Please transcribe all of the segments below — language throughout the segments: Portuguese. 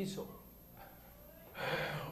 Isso.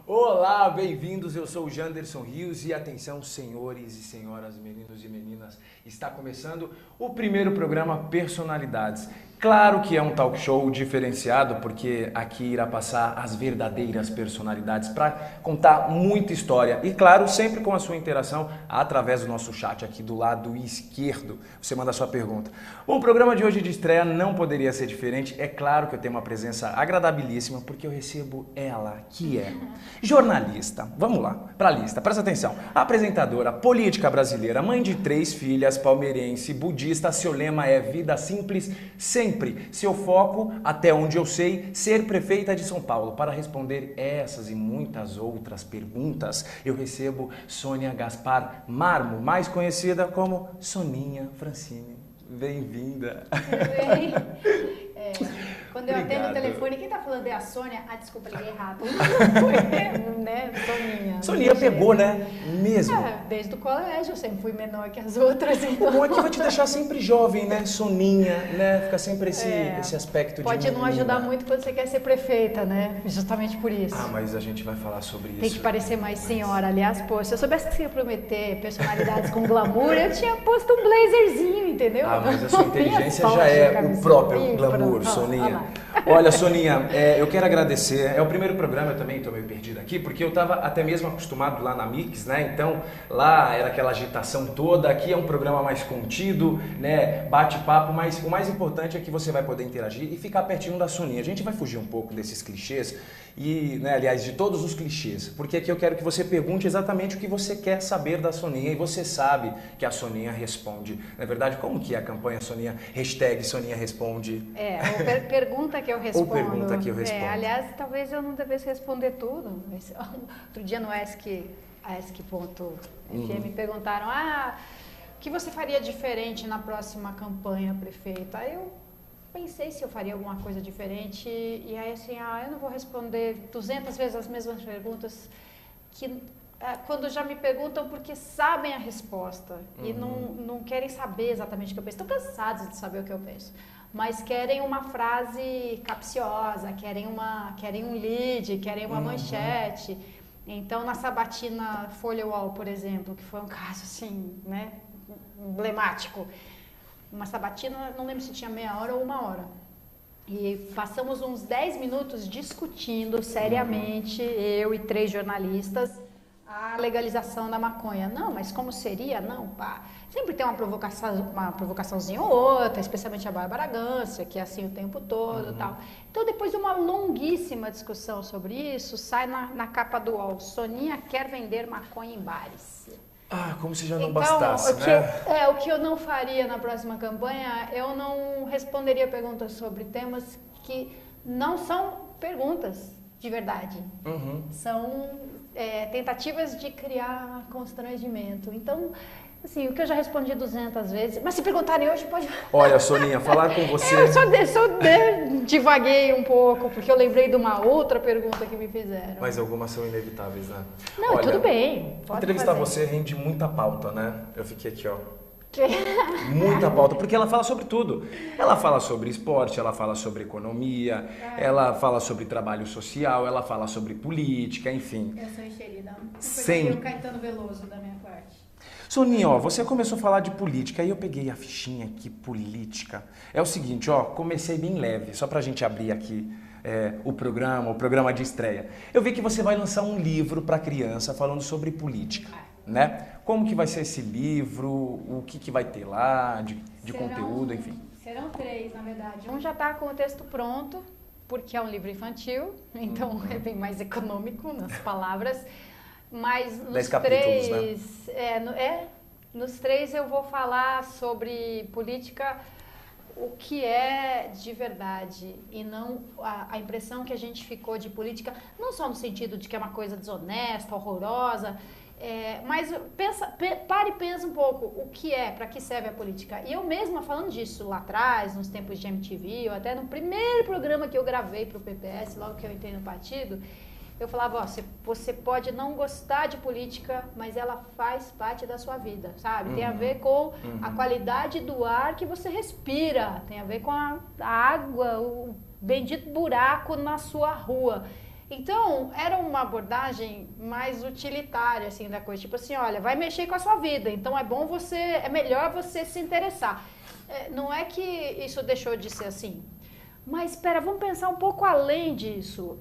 Olá, bem-vindos, eu sou o Janderson Rios e atenção, senhores e senhoras, meninos e meninas, está começando o primeiro programa Personalidades. Claro que é um talk show diferenciado, porque aqui irá passar as verdadeiras personalidades para contar muita história e, claro, sempre com a sua interação através do nosso chat aqui do lado esquerdo. Você manda a sua pergunta. Bom, o programa de hoje de estreia não poderia ser diferente. É claro que eu tenho uma presença agradabilíssima, porque eu recebo ela, que é jornalista. Vamos lá, para a lista, presta atenção. Apresentadora, política brasileira, mãe de 3 filhas, palmeirense, budista, seu lema é vida simples, sempre. Seu foco, até onde eu sei, ser prefeita de São Paulo. Para responder essas e muitas outras perguntas, eu recebo Sônia Gaspar Marmo, mais conhecida como Soninha Francine. Bem-vinda. Tudo bem? Quando eu Obrigado. atendo o telefone, quem tá falando é a Sônia? Ah, desculpa, liguei errado. Né? Soninha. Soninha pegou, né? Mesmo. Desde o colégio, eu sempre fui menor que as outras. O bom é que vai te deixar sempre jovem, né? Soninha, né? Fica sempre esse aspecto de Pode não menina. ajudar muito quando você quer ser prefeita, né? Justamente por isso. Ah, mas a gente vai falar sobre isso. Tem que parecer mais senhora. Aliás, pô, se eu soubesse que você ia prometer personalidades com glamour, eu tinha posto um blazerzinho, entendeu? Ah, mas a sua inteligência Não já tinha é o camisinha. próprio glamour, Pronto, Soninha. Olha, Soninha, eu quero agradecer. É o primeiro programa, eu também estou meio perdido aqui, porque eu estava até mesmo acostumado lá na Mix, né? Então, lá era aquela agitação toda. Aqui é um programa mais contido, né? Bate-papo, mas o mais importante é que você vai poder interagir e ficar pertinho da Soninha. A gente vai fugir um pouco desses clichês e, né, aliás, de todos os clichês, porque aqui eu quero que você pergunte exatamente o que você quer saber da Soninha e você sabe que a Soninha responde. Na é verdade, como que é a campanha Soninha? Hashtag Soninha responde. Pergunta que eu respondo. Ou pergunta que eu respondo. Aliás, talvez eu não devesse responder tudo. Outro dia no ESC.FM me perguntaram, o que você faria diferente na próxima campanha, prefeita? Aí eu pensei se eu faria alguma coisa diferente e aí assim, eu não vou responder 200 vezes as mesmas perguntas que quando já me perguntam porque sabem a resposta e não querem saber exatamente o que eu penso. Estão cansados de saber o que eu penso, mas querem uma frase capciosa, querem um lead, querem uma manchete. Então, na sabatina Folha UOL, por exemplo, que foi um caso assim, né, emblemático, uma sabatina, não lembro se tinha meia hora ou 1 hora. E passamos uns 10 minutos discutindo seriamente, eu e 3 jornalistas, a legalização da maconha. Não, mas como seria? Não, pá. Sempre tem uma provocaçãozinha ou outra, especialmente a Bárbara Gância, que é assim o tempo todo e tal. Então, depois de uma longuíssima discussão sobre isso, sai na capa do UOL, Soninha quer vender maconha em bares. Ah, como se já não Então, bastasse, né? o que eu não faria na próxima campanha, eu não responderia perguntas sobre temas que não são perguntas de verdade. São tentativas de criar constrangimento. Então, assim, o que eu já respondi 200 vezes, mas se perguntarem hoje, pode... Olha, Soninha, falar com você... Eu só divaguei um pouco, porque eu lembrei de uma outra pergunta que me fizeram. Mas algumas são inevitáveis, né? Não, olha, tudo bem. Pode entrevistar fazer. você rende muita pauta, né? Eu fiquei aqui, ó. Muita pauta, porque ela fala sobre tudo. Ela fala sobre esporte, ela fala sobre economia, ela fala sobre trabalho social, ela fala sobre política, enfim. Eu sou enxerida. Sempre. O Caetano Veloso da minha parte. Soninha, você começou a falar de política, aí eu peguei a fichinha aqui, política. É o seguinte, comecei bem leve, só pra gente abrir aqui o programa de estreia. Eu vi que você vai lançar um livro para criança falando sobre política, né? Como que vai ser esse livro, o que vai ter lá, de conteúdo, enfim. Serão 3, na verdade. Um já está com o texto pronto, porque é um livro infantil, então é bem mais econômico nas palavras. Mas nos 10 capítulos, 3, nos 3 eu vou falar sobre política, o que é de verdade e não a impressão que a gente ficou de política, não só no sentido de que é uma coisa desonesta, horrorosa, mas pare e pensa um pouco o que para que serve a política. E eu mesma falando disso lá atrás, nos tempos de MTV, ou até no primeiro programa que eu gravei para o PPS, logo que eu entrei no partido, eu falava, você pode não gostar de política, mas ela faz parte da sua vida, sabe? Tem a ver com a qualidade do ar que você respira, tem a ver com a água, o bendito buraco na sua rua. Então, era uma abordagem mais utilitária, assim, da coisa. Tipo assim, olha, vai mexer com a sua vida, então é melhor você se interessar. Não é que isso deixou de ser assim. Mas, espera, vamos pensar um pouco além disso.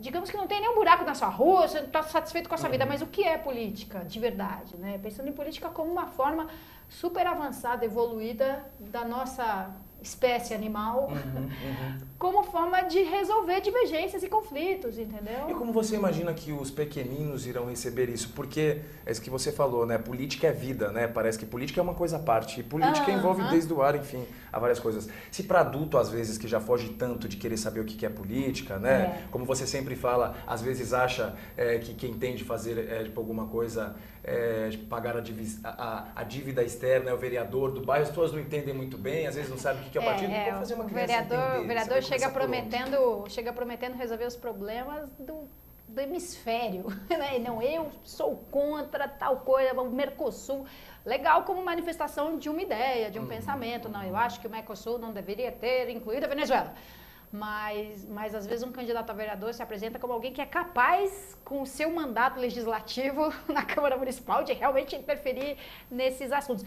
Digamos que não tem nenhum buraco na sua rua, você não está satisfeito com a sua vida, mas o que é política, de verdade, né? Pensando em política como uma forma super avançada, evoluída da nossa espécie animal, como forma de resolver divergências e conflitos, entendeu? E como você imagina que os pequeninos irão receber isso? Porque é isso que você falou, né? Política é vida, né? Parece que política é uma coisa à parte. E política envolve desde o ar, enfim, há várias coisas. Se para adulto, às vezes, que já foge tanto de querer saber o que é política, né? Como você sempre fala, às vezes acha que quem tem de fazer tipo, alguma coisa, pagar a dívida externa é o vereador do bairro, as pessoas não entendem muito bem, às vezes não sabem o que é o partido. Como fazer uma criança entender? O vereador chega prometendo resolver os problemas do hemisfério, né? Não, eu sou contra tal coisa, o Mercosul. Legal como manifestação de uma ideia, de um pensamento. Não, eu acho que o Mercosul não deveria ter incluído a Venezuela. Mas às vezes um candidato a vereador se apresenta como alguém que é capaz, com o seu mandato legislativo na Câmara Municipal, de realmente interferir nesses assuntos.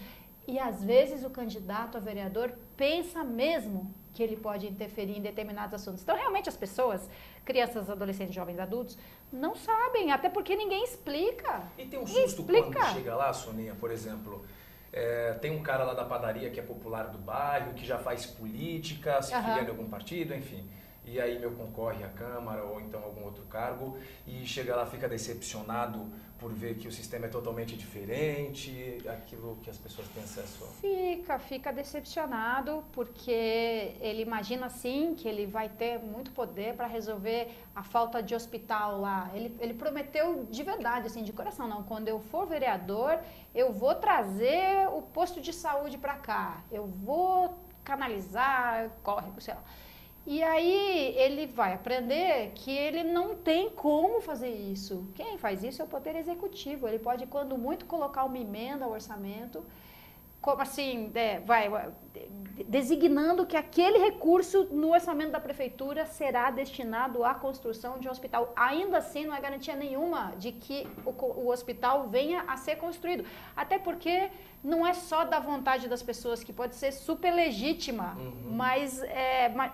E às vezes o candidato a vereador pensa mesmo que ele pode interferir em determinados assuntos. Então, realmente, as pessoas, crianças, adolescentes, jovens, adultos, não sabem, até porque ninguém explica. E tem um susto quando chega lá, Soninha, por exemplo, tem um cara lá da padaria que é popular do bairro, que já faz política, se filiando em algum partido, enfim. E aí meu concorre à Câmara ou então algum outro cargo e chega lá, fica decepcionado por ver que o sistema é totalmente diferente, aquilo que as pessoas têm acesso a... Fica decepcionado porque ele imagina assim que ele vai ter muito poder para resolver a falta de hospital lá. Ele prometeu de verdade, assim, de coração, não, quando eu for vereador, eu vou trazer o posto de saúde para cá, eu vou canalizar, córrego, sei lá. E aí ele vai aprender que ele não tem como fazer isso. Quem faz isso é o Poder Executivo. Ele pode, quando muito, colocar uma emenda ao orçamento, como assim, designando que aquele recurso no orçamento da prefeitura será destinado à construção de um hospital. Ainda assim, não é garantia nenhuma de que o hospital venha a ser construído. Até porque não é só da vontade das pessoas, que pode ser super legítima, mas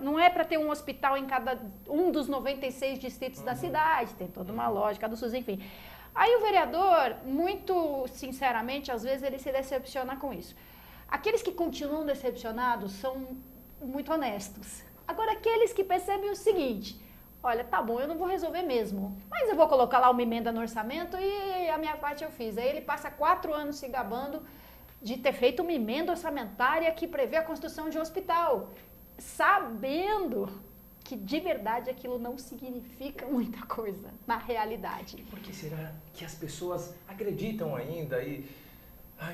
não é para ter um hospital em cada um dos 96 distritos da cidade, tem toda uma lógica do SUS, enfim. Aí o vereador, muito sinceramente, às vezes ele se decepciona com isso. Aqueles que continuam decepcionados são muito honestos. Agora, aqueles que percebem o seguinte: olha, tá bom, eu não vou resolver mesmo, mas eu vou colocar lá uma emenda no orçamento e a minha parte eu fiz. Aí ele passa 4 anos se gabando de ter feito uma emenda orçamentária que prevê a construção de um hospital, sabendo que de verdade aquilo não significa muita coisa na realidade. Por que será que as pessoas acreditam ainda e...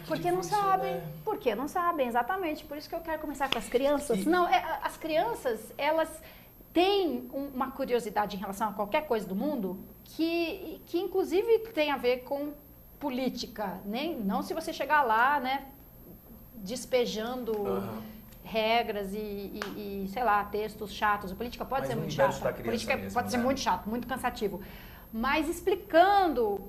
Porque não sabem, Porque não sabem, exatamente. Por isso que eu quero começar com as crianças. Não, as crianças, elas têm uma curiosidade em relação a qualquer coisa do mundo que inclusive tem a ver com política. Não se você chegar lá, né, despejando... regras e, sei lá, textos chatos. A política pode ser muito chata. A política pode ser muito chato, muito cansativo. Mas explicando,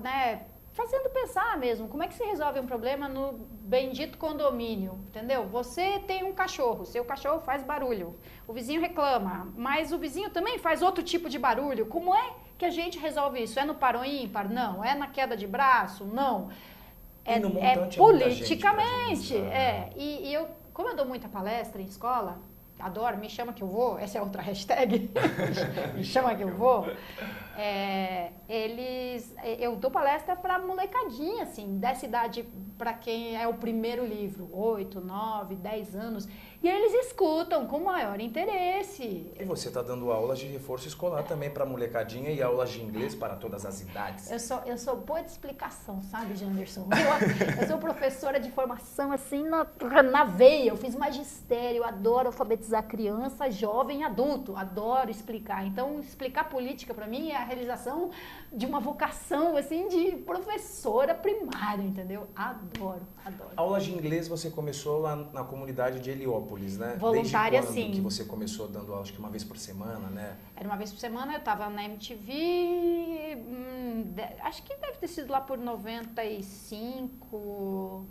né, fazendo pensar mesmo, como é que se resolve um problema no bendito condomínio, entendeu? Você tem um cachorro, seu cachorro faz barulho, o vizinho reclama, mas o vizinho também faz outro tipo de barulho. Como é que a gente resolve isso? É no par ou ímpar? Não. É na queda de braço? Não. É politicamente. E eu, como eu dou muita palestra em escola, adoro, me chama que eu vou, essa é outra hashtag, me chama que eu vou, eu dou palestra para molecadinha, assim, dessa idade, para quem é o primeiro livro, 8, 9, 10 anos, e eles escutam com maior interesse. E você está dando aulas de reforço escolar também para molecadinha e aulas de inglês para todas as idades. Eu sou boa de explicação, sabe, Janderson? Eu sou professora de formação, assim, na veia, eu fiz magistério, adoro alfabetização idosa, criança, jovem, adulto. Adoro explicar. Então, explicar política para mim é a realização de uma vocação, assim, de professora primária, entendeu? Adoro, adoro. Aulas de inglês você começou lá na comunidade de Heliópolis, né? Voluntária, Desde quando sim. que você começou dando aula? Acho que uma vez por semana, né? Era uma vez por semana, eu estava na MTV, acho que deve ter sido lá por 95...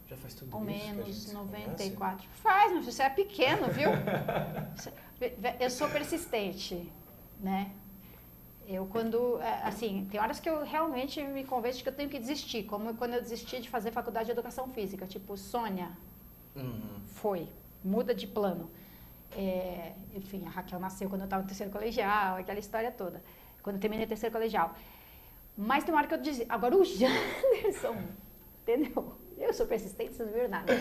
Já faz tudo ou isso menos, que a gente 94. Faz, mas você é pequeno, viu? Eu sou persistente, né? Eu quando, assim, tem horas que eu realmente me convenço de que eu tenho que desistir, como quando eu desisti de fazer faculdade de educação física, tipo, Sônia, foi, muda de plano. Enfim, a Raquel nasceu quando eu estava no terceiro colegial, aquela história toda, quando eu terminei o terceiro colegial. Mas tem uma hora que eu disse, agora o Janderson, entendeu? Eu sou persistente, vocês não viram nada.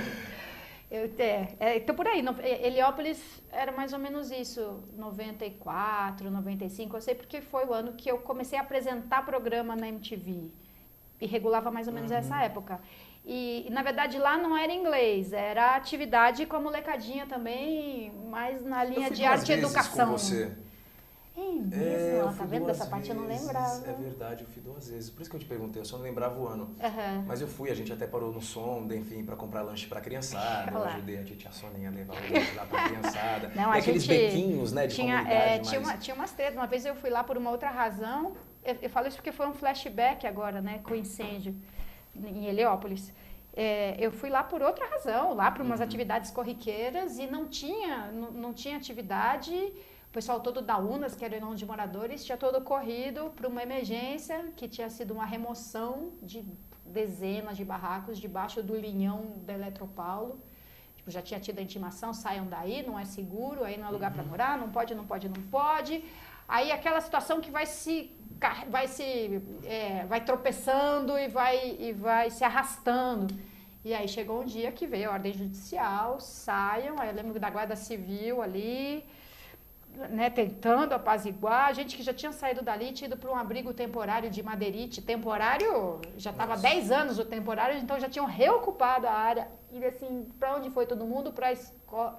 Então, por aí, Heliópolis era mais ou menos isso, 94, 95, eu sei porque foi o ano que eu comecei a apresentar programa na MTV, e regulava mais ou menos essa época. E, na verdade, lá não era inglês, era atividade com a molecadinha também, mais na linha de arte e educação. Com você. Mesmo? Tá vendo? Dessa parte eu não lembrava. É verdade, eu fui 2 vezes. Por isso que eu te perguntei, eu só não lembrava o ano. Mas eu fui, a gente até parou no Sonda, enfim, pra comprar lanche pra criançada. Eu ajudei a tia Soninha a levar o lanche lá pra criançada. Não, e aqueles bequinhos, né, de comunidade. Tinha umas tretas. Uma vez eu fui lá por uma outra razão. Eu falo isso porque foi um flashback agora, né, com o incêndio em Heliópolis. Eu fui lá por outra razão, lá para umas atividades corriqueiras e não tinha atividade. O pessoal todo da UNAS, que era o irmão de moradores, tinha todo corrido para uma emergência que tinha sido uma remoção de dezenas de barracos debaixo do linhão da Eletropaulo. Tipo, já tinha tido a intimação, saiam daí, não é seguro, aí não é lugar para morar, não pode. Aí aquela situação que vai tropeçando e vai se arrastando. E aí chegou um dia que veio a ordem judicial, saiam, aí eu lembro da Guarda Civil ali, né, tentando apaziguar, gente que já tinha saído dali, tinha ido para um abrigo temporário de Madeirite, já estava 10 anos o temporário, então já tinham reocupado a área, e assim, para onde foi todo mundo? Para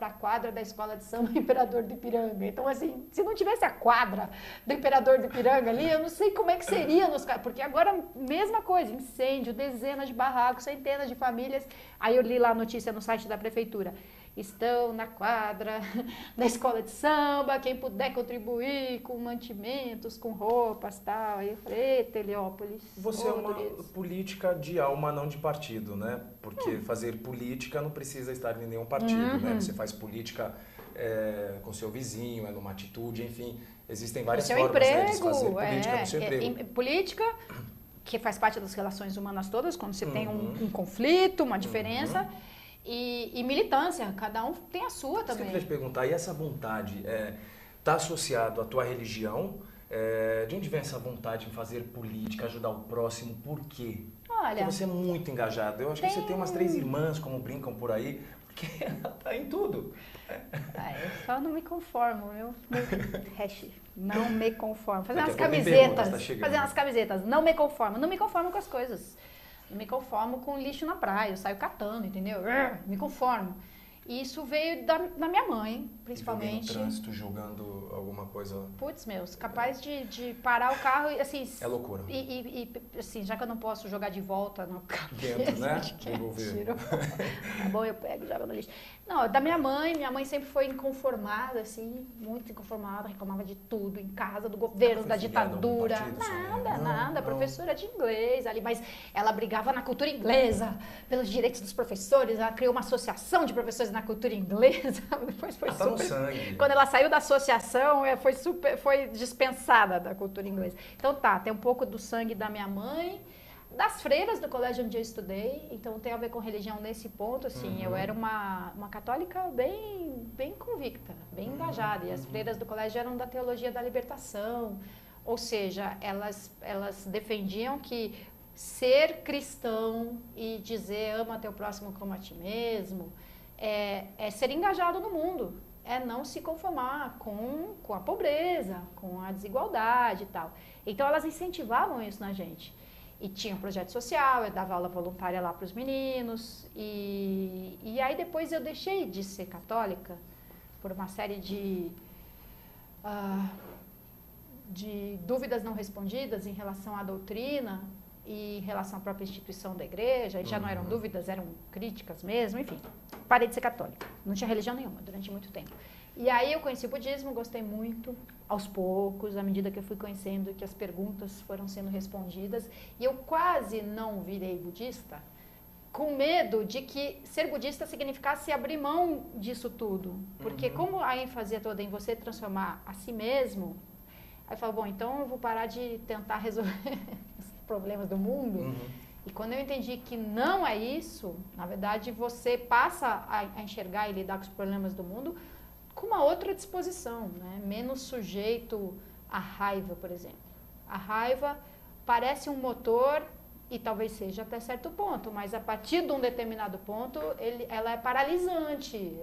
a quadra da Escola de Samba Imperador do Ipiranga. Então assim, se não tivesse a quadra do Imperador do Ipiranga ali, eu não sei como é que seria, porque agora, mesma coisa, incêndio, dezenas de barracos, centenas de famílias, aí eu li lá a notícia no site da prefeitura, estão na quadra da escola de samba, quem puder contribuir com mantimentos, com roupas e tal. Aí eu falei, eita, Heliópolis. Você é uma política de alma, não de partido, né? Porque fazer política não precisa estar em nenhum partido, né? Você faz política com seu vizinho, numa atitude, enfim. Existem várias formas, né, de se fazer política no seu emprego. Política, que faz parte das relações humanas todas, quando você tem um conflito, uma diferença. E militância, cada um tem a sua também. Eu queria te perguntar, e essa vontade está associado à tua religião? De onde vem essa vontade em fazer política, ajudar o próximo? Por quê? Olha, porque você é muito engajado. Eu acho que você tem umas 3 irmãs, como brincam por aí, porque ela tá em tudo. Eu só não me conformo, não me conformo. Fazer umas camisetas, não me conformo com as coisas. Não me conformo com lixo na praia, eu saio catando, entendeu? Me conformo. E isso veio da minha mãe, principalmente. No trânsito, jogando alguma coisa... Putz, capaz de parar o carro e assim... É loucura. E assim, já que eu não posso jogar de volta no carro... Dentro, né? Devolver. Tá bom, eu pego e jogo no lixo. Não, da minha mãe sempre foi inconformada, assim, muito inconformada, reclamava de tudo, em casa, do governo, da ditadura. Nada, professora de inglês ali, mas ela brigava na cultura inglesa, pelos direitos dos professores, ela criou uma associação de professores na cultura inglesa, depois foi super... no sangue. Quando ela saiu da associação, foi dispensada da cultura inglesa. Então tem um pouco do sangue da minha mãe, das freiras do colégio onde eu estudei, então tem a ver com religião nesse ponto, assim, eu era uma católica bem convicta, bem engajada, e as freiras do colégio eram da teologia da libertação, ou seja, elas defendiam que ser cristão e dizer ama teu próximo como a ti mesmo, é ser engajado no mundo, é não se conformar com a pobreza, com a desigualdade e tal. Então elas incentivavam isso na gente. E tinha um projeto social, eu dava aula voluntária lá para os meninos. E aí depois eu deixei de ser católica por uma série de dúvidas não respondidas em relação à doutrina e em relação à própria instituição da igreja, e já não eram dúvidas, eram críticas mesmo, enfim. Parei de ser católica, não tinha religião nenhuma durante muito tempo. E aí eu conheci o budismo, gostei muito, aos poucos, à medida que eu fui conhecendo, que as perguntas foram sendo respondidas, e eu quase não virei budista, com medo de que ser budista significasse abrir mão disso tudo. Porque como a ênfase é toda em você transformar a si mesmo, aí eu falo, bom, então eu vou parar de tentar resolver os problemas do mundo. E quando eu entendi que não é isso, na verdade você passa a enxergar e lidar com os problemas do mundo com uma outra disposição, né? Menos sujeito à raiva, por exemplo. A raiva parece um motor, e talvez seja até certo ponto, mas a partir de um determinado ponto, ela é paralisante,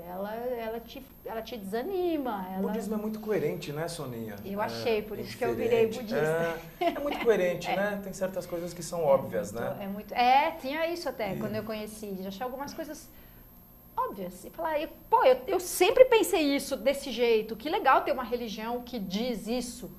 ela te desanima. O budismo é muito coerente, né, Soninha? Eu achei, por isso que eu virei budista. É muito coerente, né? Tem certas coisas que são óbvias, né? Tinha isso até, quando eu conheci, de achar algumas coisas óbvias. E falar, eu sempre pensei isso desse jeito, que legal ter uma religião que diz isso.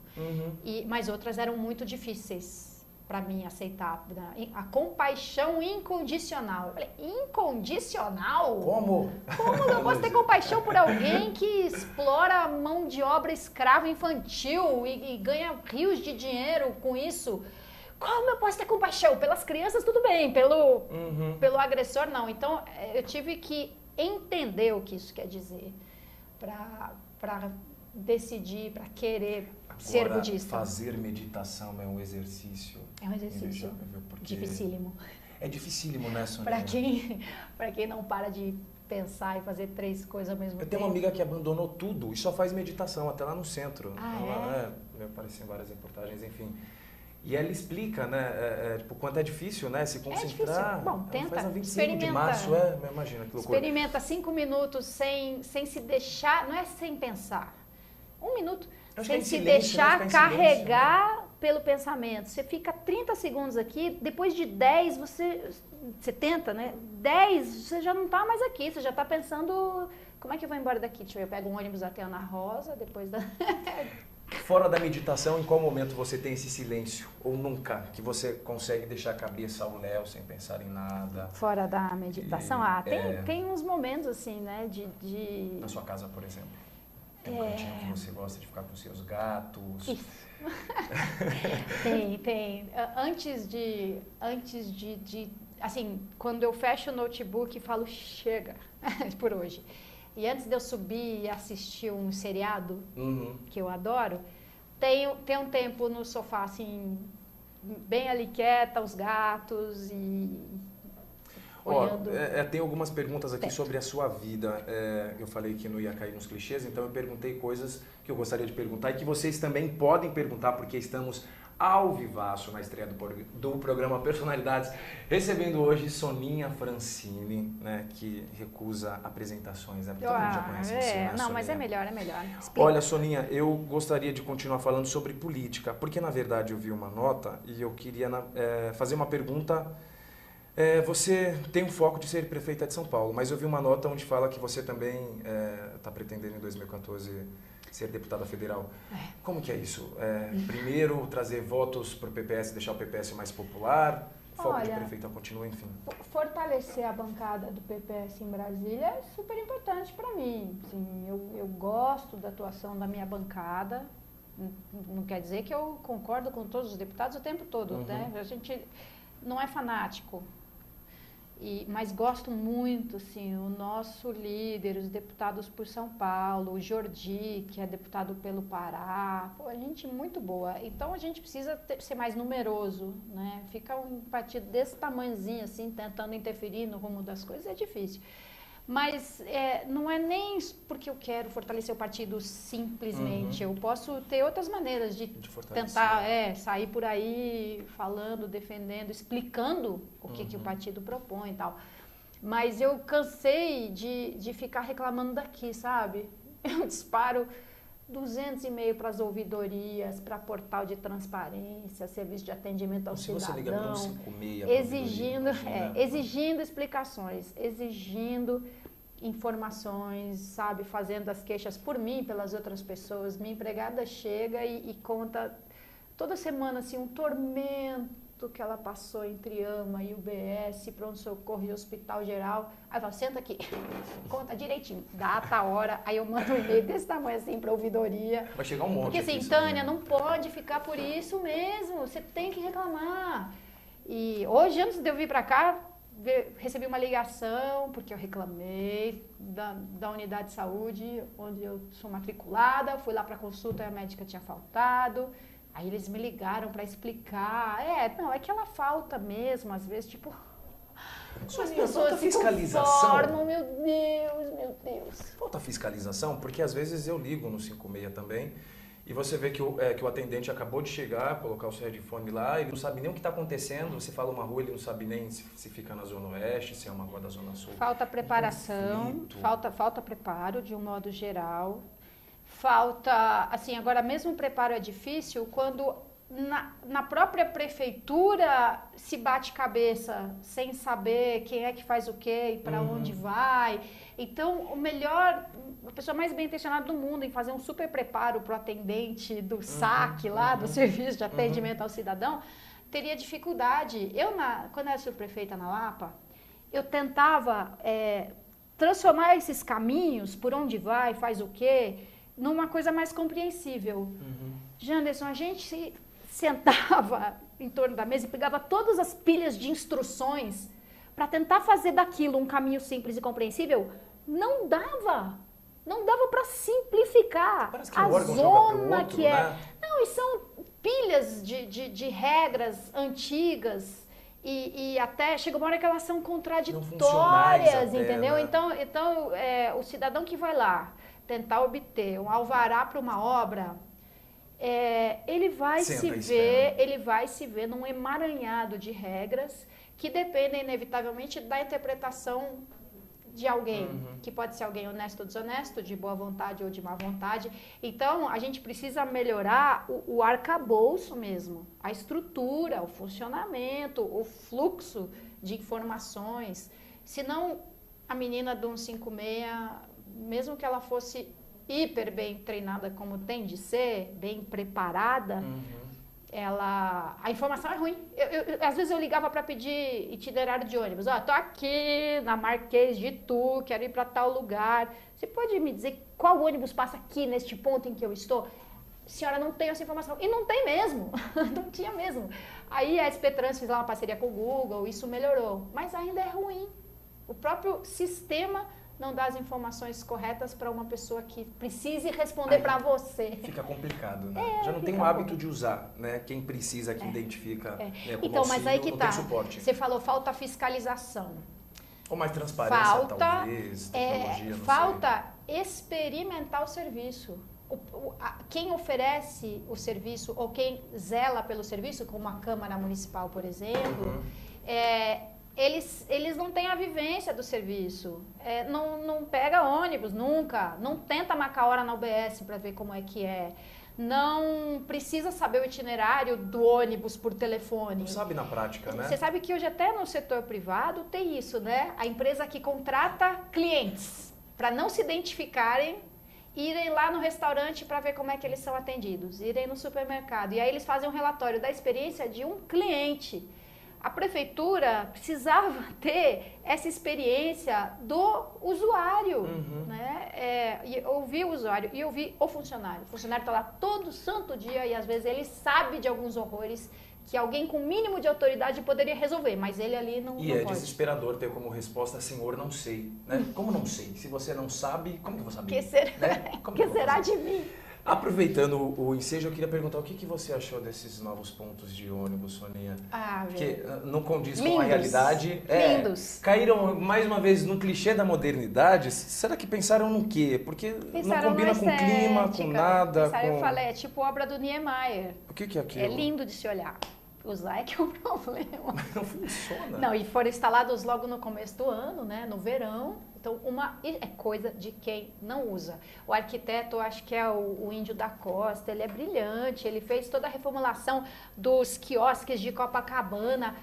Mas outras eram muito difíceis para mim aceitar. A compaixão incondicional. Eu falei, incondicional? Como? Como eu posso ter compaixão por alguém que explora a mão de obra escrava infantil e ganha rios de dinheiro com isso? Como eu posso ter compaixão? Pelas crianças, tudo bem. Pelo agressor, não. Então, eu tive que entender o que isso quer dizer para decidir, para querer ser budista. Fazer meditação é um exercício. É um exercício dificílimo. É dificílimo, né, Sonia? Para quem não para de pensar e fazer 3 coisas ao mesmo tempo. Eu tenho uma amiga que abandonou tudo e só faz meditação, até lá no centro. É? Apareceu em várias reportagens, enfim. E ela explica, né, tipo, quanto é difícil, né, se concentrar. É difícil. Bom, tenta, faz a 25 experimenta. de março, imagina que loucura. Experimenta 5 minutos sem se deixar, não é sem pensar. 1 minuto, sem se deixar carregar pelo pensamento. Você fica 30 segundos aqui, depois de 10, você tenta, né? 10, você já não está mais aqui, você já está pensando, como é que eu vou embora daqui? Deixa eu ver, eu pego um ônibus até Ana Rosa, depois da... Fora da meditação, em qual momento você tem esse silêncio? Ou nunca? Que você consegue deixar a cabeça ao léu, sem pensar em nada? Fora da meditação? Tem uns momentos assim, né? Na sua casa, por exemplo? Tem um cantinho que você gosta de ficar com seus gatos? Isso. Tem. Antes de... Assim, quando eu fecho o notebook e falo, chega, por hoje. E antes de eu subir e assistir um seriado, que eu adoro, tem um tempo no sofá, assim, bem ali quieta, os gatos e olhando. Tem algumas perguntas aqui sobre a sua vida. Eu falei que não ia cair nos clichês, então eu perguntei coisas que eu gostaria de perguntar e que vocês também podem perguntar, porque estamos ao vivaço na estreia do programa Personalidades, recebendo hoje Soninha Francini, né, que recusa apresentações, né? Todo mundo já conhece você, né, não, Soninha? mas é melhor. Explica. Olha, Soninha, eu gostaria de continuar falando sobre política, porque na verdade eu vi uma nota e eu queria fazer uma pergunta. Você tem um foco de ser prefeita de São Paulo, mas eu vi uma nota onde fala que você também está pretendendo em 2014 ser deputada federal. Como que é isso? Primeiro, trazer votos para o PPS, deixar o PPS mais popular, foco de prefeita continua, enfim. Fortalecer a bancada do PPS em Brasília é super importante para mim. Assim, eu gosto da atuação da minha bancada. Não quer dizer que eu concordo com todos os deputados o tempo todo, né? A gente não é fanático. Mas gosto muito, assim, o nosso líder, os deputados por São Paulo, o Jordi, que é deputado pelo Pará, gente muito boa. Então a gente precisa ser mais numeroso, né? Fica um partido desse tamanhozinho, assim, tentando interferir no rumo das coisas, é difícil. Mas não é nem porque eu quero fortalecer o partido simplesmente. Eu posso ter outras maneiras de tentar sair por aí falando, defendendo, explicando o que o partido propõe e tal. Mas eu cansei de ficar reclamando daqui, sabe? Eu disparo 200 e-mails para as ouvidorias, para portal de transparência, serviço de atendimento ao cidadão. Se você liga para 156, exigindo explicações, exigindo informações, sabe, fazendo as queixas por mim, pelas outras pessoas. Minha empregada chega e conta toda semana assim, um tormento que ela passou entre AMA e UBS, pronto-socorro e hospital geral. Aí fala, senta aqui, conta direitinho, data, hora. Aí eu mando um e-mail desse tamanho assim para a ouvidoria. Vai chegar um monte. Porque assim, Tânia, não pode ficar por isso mesmo, você tem que reclamar. E hoje, antes de eu vir para cá, recebi uma ligação, porque eu reclamei da unidade de saúde, onde eu sou matriculada, fui lá para consulta e a médica tinha faltado. Aí eles me ligaram para explicar. É que ela falta mesmo, às vezes, tipo... As pessoas fiscalização. Meu Deus. Falta fiscalização, porque às vezes eu ligo no 56 também, e você vê que o atendente acabou de chegar, colocar o seu headphone lá, ele não sabe nem o que está acontecendo, você fala uma rua, ele não sabe nem se fica na Zona Oeste, se é uma rua da Zona Sul. Falta preparação, falta preparo de um modo geral. Falta, assim, agora mesmo o preparo é difícil quando na própria prefeitura se bate cabeça sem saber quem é que faz o quê e para onde vai. Então, a pessoa mais bem intencionada do mundo em fazer um super preparo para o atendente do SAC lá, do Serviço de Atendimento ao Cidadão, teria dificuldade. Quando eu era subprefeita na Lapa, eu tentava transformar esses caminhos, por onde vai, faz o quê, numa coisa mais compreensível. Janderson, a gente se sentava em torno da mesa e pegava todas as pilhas de instruções para tentar fazer daquilo um caminho simples e compreensível. Não dava para simplificar. Parece que a zona outro, que é. Né? Não, e são pilhas de regras antigas. E até chega uma hora que elas são contraditórias, entendeu? Né? Então o cidadão que vai lá tentar obter um alvará para uma obra, ele vai se ver num emaranhado de regras que dependem inevitavelmente da interpretação de alguém, que pode ser alguém honesto ou desonesto, de boa vontade ou de má vontade. Então, a gente precisa melhorar o arcabouço mesmo, a estrutura, o funcionamento, o fluxo de informações. Senão, a menina do 156, mesmo que ela fosse hiper bem treinada como tem de ser, bem preparada, a informação é ruim. Às vezes eu ligava para pedir itinerário de ônibus. Tô aqui na Marquês de Itu, quero ir para tal lugar. Você pode me dizer qual ônibus passa aqui neste ponto em que eu estou? Senhora, não tenho essa informação. E não tem mesmo. Não tinha mesmo. Aí a SP Trans fez lá uma parceria com o Google, isso melhorou. Mas ainda é ruim. O próprio sistema não dá as informações corretas para uma pessoa que precise responder para você. Fica complicado, né? Já não tem o hábito de usar, né? Quem precisa, que identifica. Né, então, mas aí que tá. Você falou, falta fiscalização. Ou mais transparência, talvez, tecnologia, não falta experimentar o serviço. Quem oferece o serviço ou quem zela pelo serviço, como a Câmara Municipal, por exemplo, eles não têm a vivência do serviço, não pega ônibus nunca, não tenta marcar hora na UBS para ver como é que é, não precisa saber o itinerário do ônibus por telefone. Não sabe na prática, né? Você sabe que hoje até no setor privado tem isso, né? A empresa que contrata clientes para não se identificarem, irem lá no restaurante para ver como é que eles são atendidos, irem no supermercado, e aí eles fazem um relatório da experiência de um cliente. A prefeitura precisava ter essa experiência do usuário, né? E ouvir o usuário e ouvir o funcionário. O funcionário está lá todo santo dia e às vezes ele sabe de alguns horrores que alguém com mínimo de autoridade poderia resolver, mas ele ali não pode. Desesperador ter como resposta, senhor, não sei. Né? Como não sei? Se você não sabe, como que eu vou saber? Que será de mim? Aproveitando o ensejo, eu queria perguntar o que você achou desses novos pontos de ônibus, Soninha? Porque não condiz com a realidade. Lindos. Caíram mais uma vez no clichê da modernidade. Será que pensaram no quê? Porque não combina com o clima, com nada. Eu falei, é tipo obra do Niemeyer. O que é aquilo? É lindo de se olhar. Usar é que é um problema. Mas não funciona. Não, e foram instalados logo no começo do ano, né? No verão. Então, é coisa de quem não usa. O arquiteto, acho que é o Índio da Costa, ele é brilhante, ele fez toda a reformulação dos quiosques de Copacabana,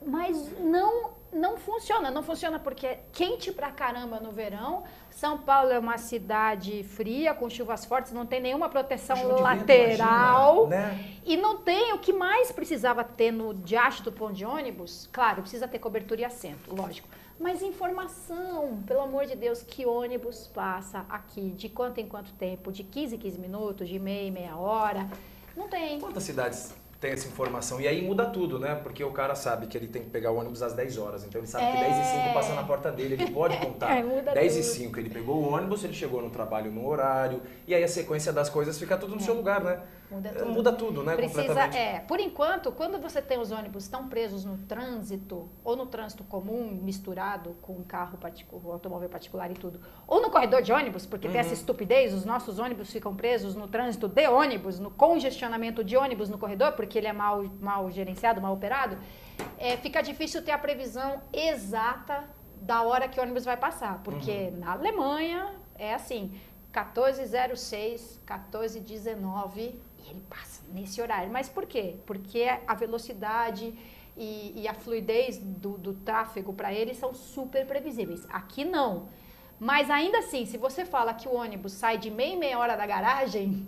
mas não funciona. funciona. Não funciona porque é quente pra caramba no verão. São Paulo é uma cidade fria, com chuvas fortes, não tem nenhuma proteção lateral. Vento, imagina, né? E não tem o que mais precisava ter no diacho do ponto de ônibus. Claro, precisa ter cobertura e assento, lógico. Mas informação, pelo amor de Deus, que ônibus passa aqui, de quanto em quanto tempo, de 15 em 15 minutos, de meia em meia hora. Não tem. Quantas cidades tem essa informação? E aí muda tudo, né? Porque o cara sabe que ele tem que pegar o ônibus às 10 horas. Então ele sabe que 10 e 5 passa na porta dele, ele pode contar. Muda 10 tudo. e 5 ele pegou o ônibus, ele chegou no trabalho no horário. E aí a sequência das coisas fica tudo no seu lugar, né? Muda tudo, né? Precisa, completamente. por enquanto, quando você tem os ônibus tão presos no trânsito, ou no trânsito comum, misturado com carro particular, automóvel particular e tudo, ou no corredor de ônibus, porque tem essa estupidez, os nossos ônibus ficam presos no trânsito de ônibus, no congestionamento de ônibus no corredor, porque ele é mal gerenciado, mal operado, fica difícil ter a previsão exata da hora que o ônibus vai passar, porque na Alemanha é assim, 14:06, 14:19, e ele passa nesse horário. Mas por quê? Porque a velocidade e a fluidez do tráfego para eles são super previsíveis. Aqui não. Mas ainda assim, se você fala que o ônibus sai de meia em meia hora da garagem,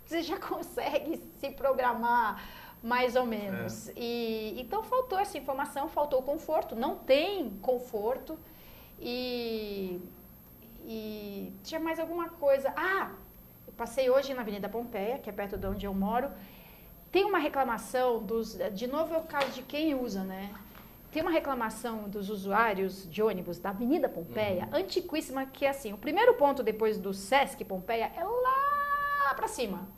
você já consegue se programar mais ou menos. Então faltou essa informação, faltou conforto. Não tem conforto. E tinha mais alguma coisa. Eu passei hoje na Avenida Pompeia, que é perto de onde eu moro. Tem uma reclamação de novo é o caso de quem usa, né? Tem uma reclamação dos usuários de ônibus da Avenida Pompeia, antiquíssima, que é assim, o primeiro ponto depois do Sesc Pompeia é lá pra cima.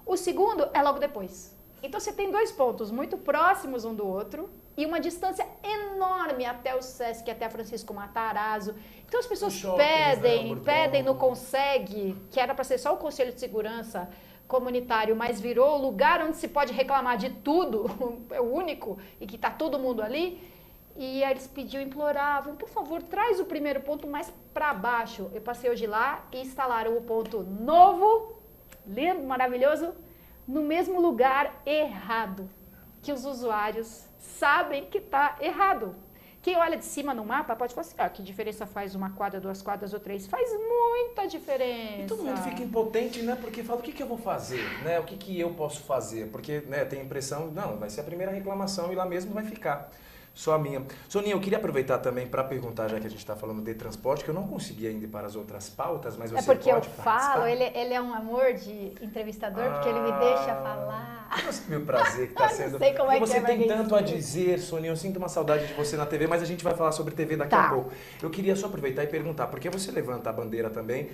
O segundo é logo depois. Então você tem dois pontos muito próximos um do outro e uma distância enorme até o Sesc, até a Francisco Matarazzo. Então as pessoas pedem, não consegue, que era para ser só o Conselho de Segurança Comunitário, mas virou o lugar onde se pode reclamar de tudo, é o único, e que está todo mundo ali. E aí eles pediam, imploravam, por favor, traz o primeiro ponto mais para baixo. Eu passei hoje lá e instalaram o ponto novo, lindo, maravilhoso, no mesmo lugar errado, que os usuários sabem que está errado. Quem olha de cima no mapa pode falar assim, que diferença faz uma quadra, 2 quadras ou 3? Faz muita diferença. E todo mundo fica impotente, né? Porque fala, o que eu vou fazer? Né? O que eu posso fazer? Porque tem a impressão, não, vai ser a primeira reclamação e lá mesmo vai ficar. Só a minha. Soninha, eu queria aproveitar também para perguntar, já que a gente está falando de transporte, que eu não consegui ainda ir para as outras pautas, mas você pode participar. É porque eu falo, ele é um amor de entrevistador, porque ele me deixa falar. Meu prazer que está sendo. Não sei como é que você tem tanto a dizer, Soninha, eu sinto uma saudade de você na TV, mas a gente vai falar sobre TV daqui a pouco. Eu queria só aproveitar e perguntar, porque você levanta a bandeira também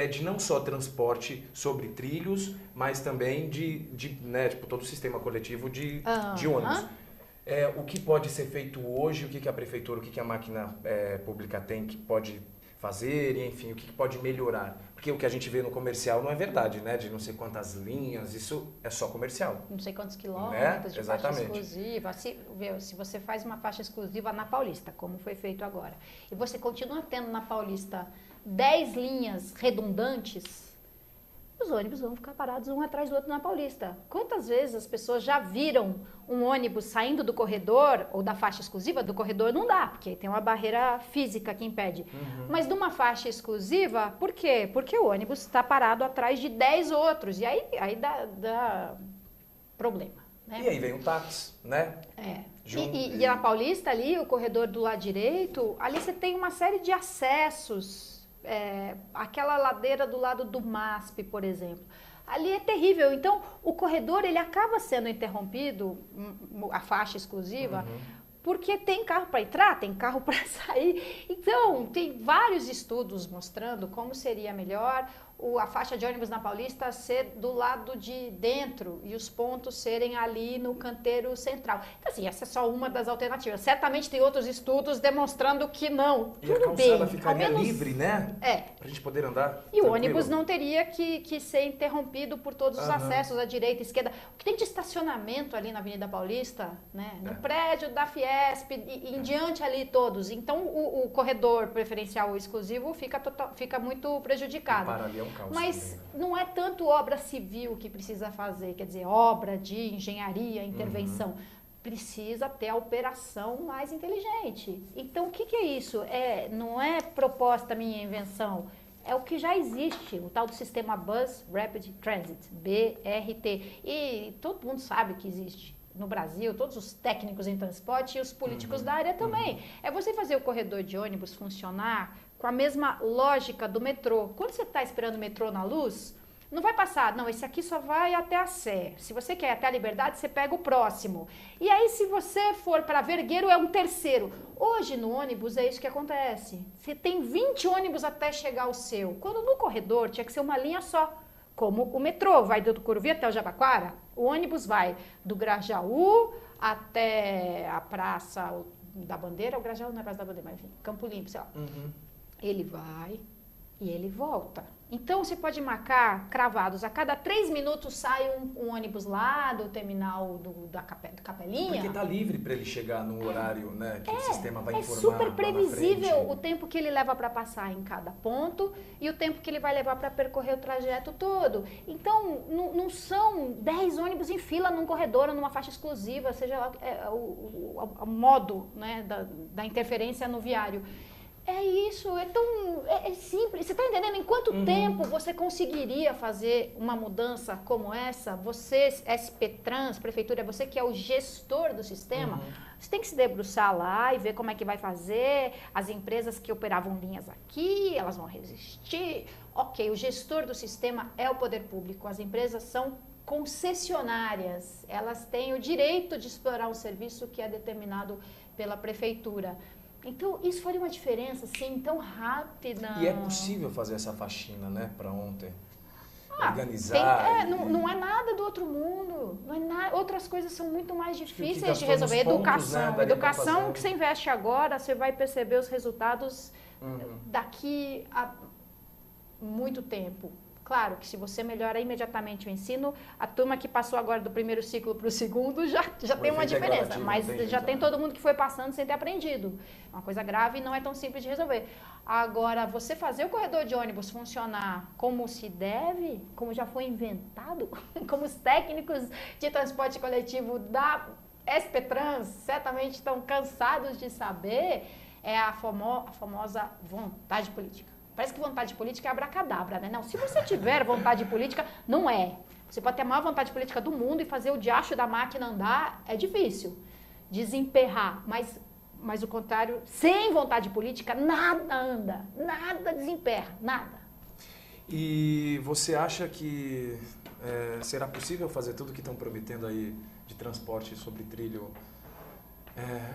de não só transporte sobre trilhos, mas também de todo o sistema coletivo de ônibus. O que pode ser feito hoje, o que a prefeitura, o que a máquina pública tem que pode fazer, e, enfim, o que pode melhorar. Porque o que a gente vê no comercial não é verdade, né? De não sei quantas linhas, isso é só comercial. Não sei quantos quilômetros de Exatamente. faixa exclusiva. Se você faz uma faixa exclusiva na Paulista, como foi feito agora, e você continua tendo na Paulista 10 linhas redundantes, os ônibus vão ficar parados um atrás do outro na Paulista. Quantas vezes as pessoas já viram um ônibus saindo do corredor, ou da faixa exclusiva, do corredor não dá, porque tem uma barreira física que impede. Mas de uma faixa exclusiva, por quê? Porque o ônibus está parado atrás de 10 outros, e aí dá problema. Né? E aí vem o táxi, né? E na Paulista ali, o corredor do lado direito, ali você tem uma série de acessos. Aquela ladeira do lado do MASP, por exemplo, ali é terrível. Então, o corredor ele acaba sendo interrompido, a faixa exclusiva, porque tem carro para entrar, tem carro para sair. Então, tem vários estudos mostrando como seria melhor a faixa de ônibus na Paulista ser do lado de dentro e os pontos serem ali no canteiro central. Então, assim, essa é só uma das alternativas. Certamente tem outros estudos demonstrando que não. E a calçada ficaria livre, né? Pra gente poder andar. E o ônibus não teria que ser interrompido por todos os acessos à direita e esquerda. O que tem de estacionamento ali na Avenida Paulista, né? No prédio da Fiesp e em diante ali todos. Então, o corredor preferencial ou exclusivo fica muito prejudicado. Mas não é tanto obra civil que precisa fazer, quer dizer, obra de engenharia, intervenção. precisa ter a operação mais inteligente. Então, o que é isso? Não é proposta minha invenção, é o que já existe, o tal do sistema Bus Rapid Transit, BRT. E todo mundo sabe que existe no Brasil, todos os técnicos em transporte e os políticos da área também. É você fazer o corredor de ônibus funcionar com a mesma lógica do metrô. Quando você está esperando o metrô na luz, não vai passar, não, esse aqui só vai até a Sé. Se você quer ir até a Liberdade, você pega o próximo. E aí, se você for para Vergueiro, é um terceiro. Hoje, no ônibus, é isso que acontece. Você tem 20 ônibus até chegar ao seu. Quando no corredor, tinha que ser uma linha só. Como o metrô vai do Tucuruvi até o Jabaquara, o ônibus vai do Grajaú até a Praça da Bandeira. O Grajaú não é Praça da Bandeira, mas enfim, Campo Limpo, sei lá. Ele vai e ele volta. Então, você pode marcar cravados. A cada 3 minutos sai um ônibus lá do terminal do Capelinha. Porque está livre para ele chegar no horário, né, que o sistema vai informar. É super previsível o tempo que ele leva para passar em cada ponto e o tempo que ele vai levar para percorrer o trajeto todo. Então, não são 10 ônibus em fila num corredor ou numa faixa exclusiva, seja lá o modo, né, da interferência no viário. É isso, é simples. Você está entendendo? Em quanto tempo você conseguiria fazer uma mudança como essa? Você, SP-Trans, Prefeitura, você que é o gestor do sistema, você tem que se debruçar lá e ver como é que vai fazer. As empresas que operavam linhas aqui, elas vão resistir. Ok, o gestor do sistema é o poder público. As empresas são concessionárias. Elas têm o direito de explorar um serviço que é determinado pela Prefeitura. Então, isso faria uma diferença, assim, tão rápida. E é possível fazer essa faxina, né, para ontem? Organizar. Não é nada do outro mundo. Não é nada, outras coisas são muito mais difíceis de gastou resolver. nos pontos, Educação. né, Educação que você investe agora, você vai perceber os resultados daqui a muito tempo. Claro que se você melhora imediatamente o ensino, a turma que passou agora do primeiro ciclo para o segundo já tem uma diferença, mas já tem todo mundo que foi passando sem ter aprendido. Uma coisa grave e não é tão simples de resolver. Agora, você fazer o corredor de ônibus funcionar como se deve, como já foi inventado, como os técnicos de transporte coletivo da SP-Trans certamente estão cansados de saber, é a famosa vontade política. Parece que vontade política é abracadabra, né? Não, se você tiver vontade política, não é. Você pode ter a maior vontade política do mundo e fazer o diacho da máquina andar, é difícil. Desemperrar, mas o contrário, sem vontade política, nada anda, nada desemperra, nada. E você acha que será possível fazer tudo que estão prometendo aí de transporte sobre trilho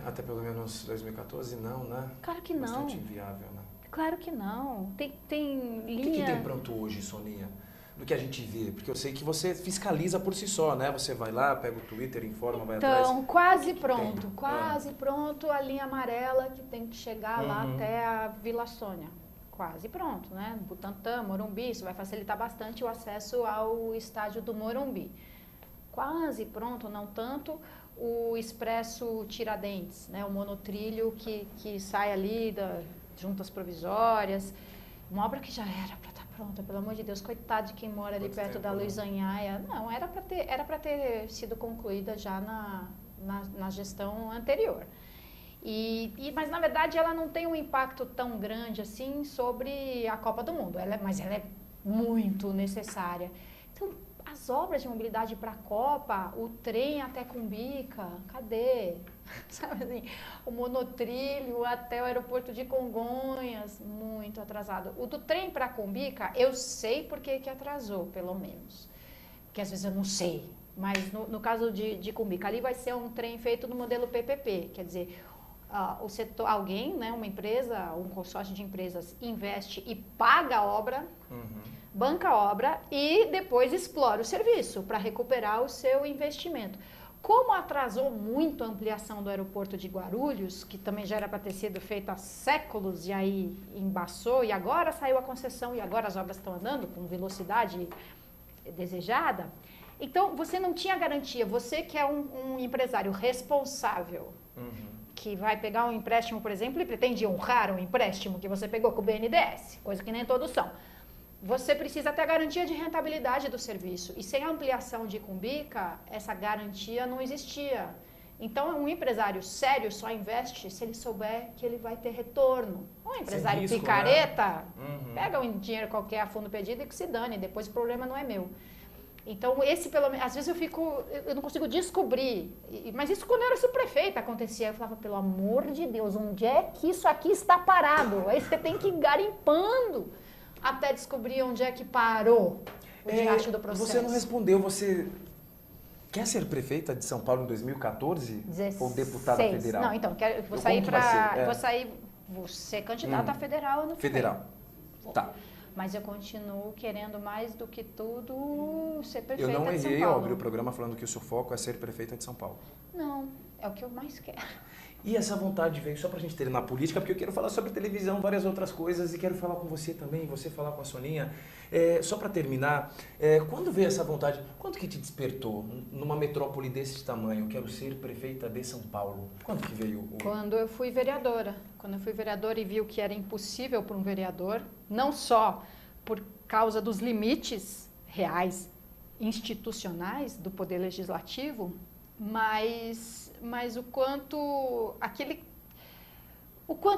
até pelo menos 2014? Não, né? Claro que não. Bastante inviável, né? Claro que não. Tem linha... O que tem pronto hoje, Soninha? Do que a gente vê? Porque eu sei que você fiscaliza por si só, né? Você vai lá, pega o Twitter, informa, vai atrás. Então, quase pronto a linha amarela que tem que chegar lá até a Vila Sônia. Quase pronto, né? Butantã, Morumbi, isso vai facilitar bastante o acesso ao estádio do Morumbi. Quase pronto, não tanto o Expresso Tiradentes, né? O monotrilho que sai ali juntas provisórias, uma obra que já era para estar pronta, pelo amor de Deus, coitado de quem mora ali perto da Luiz Anhaia. Não, era para ter sido concluída já na gestão anterior. Mas, na verdade, ela não tem um impacto tão grande assim sobre a Copa do Mundo, mas ela é muito necessária. Então, as obras de mobilidade para a Copa, o trem até Cumbica, cadê? Sabe assim, o monotrilho até o aeroporto de Congonhas, muito atrasado. O do trem para Cumbica, eu sei por que atrasou, pelo menos. Porque às vezes eu não sei. Mas no caso de Cumbica, ali vai ser um trem feito no modelo PPP, quer dizer, o setor, alguém, né, uma empresa, um consórcio de empresas investe e paga a obra, banca a obra e depois explora o serviço para recuperar o seu investimento. Como atrasou muito a ampliação do aeroporto de Guarulhos, que também já era para ter sido feita há séculos e aí embaçou, e agora saiu a concessão e agora as obras estão andando com velocidade desejada, então você não tinha garantia. Você que é um empresário responsável, que vai pegar um empréstimo, por exemplo, e pretende honrar um empréstimo que você pegou com o BNDES, coisa que nem todos são. Você precisa ter a garantia de rentabilidade do serviço. E sem a ampliação de Cumbica, essa garantia não existia. Então, um empresário sério só investe se ele souber que ele vai ter retorno. Um empresário risco, picareta, né? pega um dinheiro qualquer a fundo perdido e que se dane, depois o problema não é meu. Então, esse pelo menos, às vezes eu não consigo descobrir, mas isso quando eu era subprefeita acontecia, eu falava, pelo amor de Deus, onde é que isso aqui está parado? Aí você tem que ir garimpando até descobrir onde é que parou o diacho do processo. Você não respondeu, você quer ser prefeita de São Paulo em 2014? Ou deputada federal? Não, então, vou ser candidata a federal no federal. Tá. Mas eu continuo querendo mais do que tudo ser prefeita de São Paulo. Eu não errei ao abrir o programa falando que o seu foco é ser prefeita de São Paulo. Não, é o que eu mais quero. E essa vontade veio só pra gente ter na política, porque eu quero falar sobre televisão, várias outras coisas, e quero falar com você também, você falar com a Soninha. Só pra terminar, quando veio essa vontade, quando que te despertou numa metrópole desse tamanho? Quero ser prefeita de São Paulo. Quando que veio? Quando eu fui vereadora. Quando eu fui vereadora e vi o que era impossível para um vereador, não só por causa dos limites reais, institucionais do poder legislativo, mas o quanto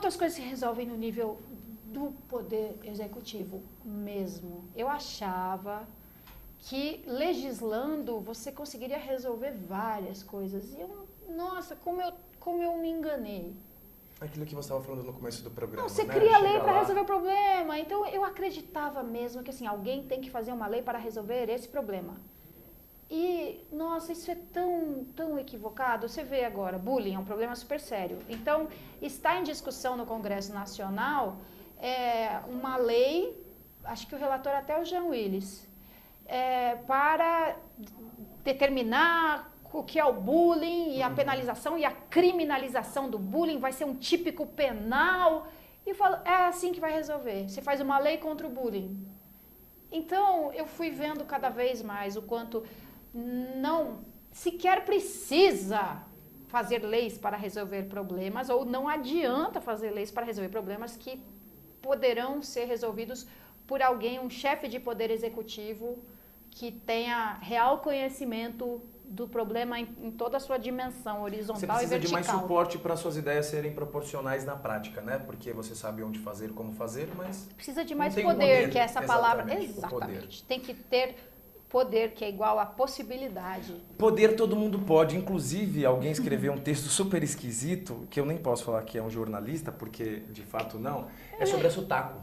as coisas se resolvem no nível do poder executivo mesmo. Eu achava que legislando você conseguiria resolver várias coisas. E nossa, como eu me enganei. Aquilo que você estava falando no começo do programa. Não, você cria lei para resolver o problema. Então eu acreditava mesmo que assim, alguém tem que fazer uma lei para resolver esse problema. E, nossa, isso é tão equivocado. Você vê agora, bullying é um problema super sério. Então, está em discussão no Congresso Nacional uma lei, acho que o relator até é o Jean Willis, para determinar o que é o bullying e a penalização e a criminalização do bullying, vai ser um típico penal. E eu falo, é assim que vai resolver. Você faz uma lei contra o bullying. Então, eu fui vendo cada vez mais o quanto não sequer precisa fazer leis para resolver problemas, ou não adianta fazer leis para resolver problemas que poderão ser resolvidos por alguém, um chefe de poder executivo que tenha real conhecimento do problema em toda a sua dimensão horizontal e vertical. Você precisa de mais suporte para suas ideias serem proporcionais na prática, né? Porque você sabe onde fazer, como fazer, mas precisa de mais poder, que é essa palavra. Exatamente. Tem que ter poder, que é igual a possibilidade. Poder todo mundo pode. Inclusive, alguém escreveu um texto super esquisito, que eu nem posso falar que é um jornalista, porque de fato não, é sobre a Sutaco.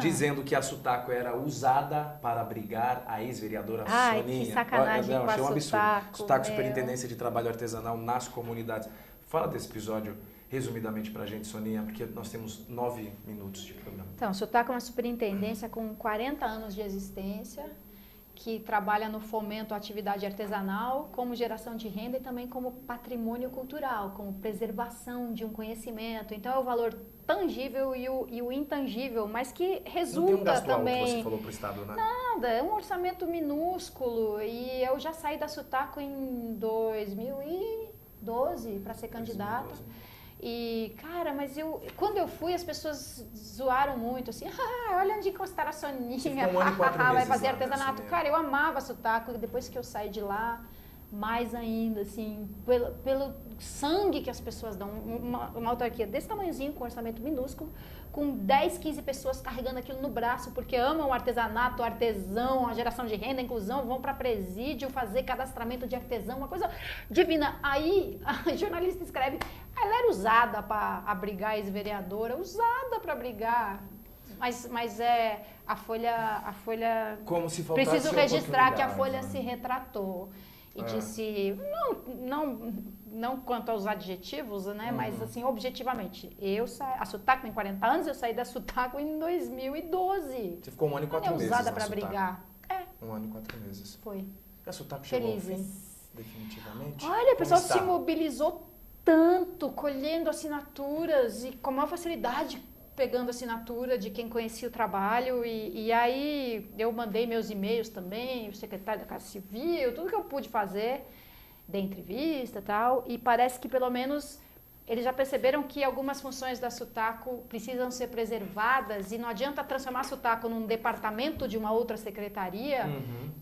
Dizendo que a Sutaco era usada para abrigar a ex-vereadora Soninha. Que sacanagem. Não, achei um absurdo. Sutaco, Superintendência de Trabalho Artesanal nas comunidades. Fala desse episódio resumidamente pra gente, Soninha, porque nós temos 9 minutos de programa. Então, Sutaco é uma superintendência com 40 anos de existência, que trabalha no fomento à atividade artesanal, como geração de renda e também como patrimônio cultural, como preservação de um conhecimento. Então, é o valor tangível e o intangível, mas que resulta não tem um gasto também... alto, você falou pro Estado, né? Nada, é um orçamento minúsculo. E eu já saí da Sutaco em 2012 para ser candidata. 2012. E, cara, mas quando eu fui, as pessoas zoaram muito, assim, olha onde encostaram a Soninha, vai fazer artesanato. Cara, eu amava Sutaco, depois que eu saí de lá, mais ainda, assim, pelo sangue que as pessoas dão. Uma autarquia desse tamanhozinho, com orçamento minúsculo, com 10, 15 pessoas carregando aquilo no braço, porque amam o artesanato, o artesão, a geração de renda, a inclusão, vão para presídio fazer cadastramento de artesão, uma coisa divina. Aí a jornalista escreve, ela era usada para abrigar a ex-vereadora, usada para abrigar. Mas a Folha como se faltasse preciso registrar que a Folha se retratou. E disse, não quanto aos adjetivos, né? Mas assim, objetivamente, a Sutaco tem 40 anos, eu saí da Sutaco em 2012. Você ficou 1 ano e 4 meses usada para brigar. 1 ano e 4 meses. Foi. A Sutaco chegou ao fim, definitivamente? Olha, o pessoal se mobilizou tanto, colhendo assinaturas e com maior facilidade pegando assinatura de quem conhecia o trabalho e aí eu mandei meus e-mails também, o secretário da Casa Civil, tudo que eu pude fazer, dei entrevista e tal, e parece que pelo menos eles já perceberam que algumas funções da Sutaco precisam ser preservadas e não adianta transformar a Sutaco num departamento de uma outra secretaria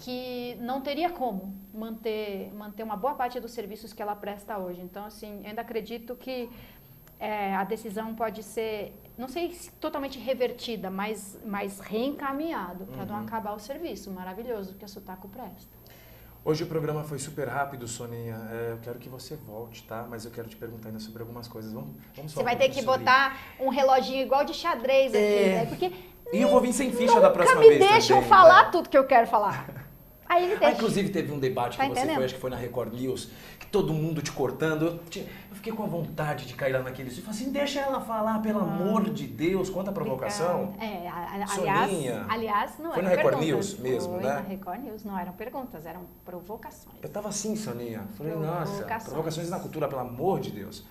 que não teria como manter uma boa parte dos serviços que ela presta hoje. Então, assim, ainda acredito que a decisão pode ser, não sei se totalmente revertida, mas reencaminhado para não acabar o serviço maravilhoso que a Sutaco presta. Hoje o programa foi super rápido, Soninha. Eu quero que você volte, tá? Mas eu quero te perguntar ainda sobre algumas coisas. Vamos falar Você vai ter que botar um reloginho igual de xadrez aqui, né? Porque e eu vou vir sem ficha da próxima vez. vez. Nunca me deixam também, falar tudo que eu quero falar. Aí ele deixa. Inclusive teve um debate que você foi, acho que foi na Record News, que todo mundo te cortando. Eu fiquei com a vontade de cair lá naquele vídeo. Eu falei assim, deixa ela falar, pelo amor de Deus, quanta provocação. Aliás, não foi na Record News mesmo, foi né? Na Record News, não eram perguntas, eram provocações. Eu tava assim, Soninha. Falei, nossa, provocações na cultura, pelo amor de Deus.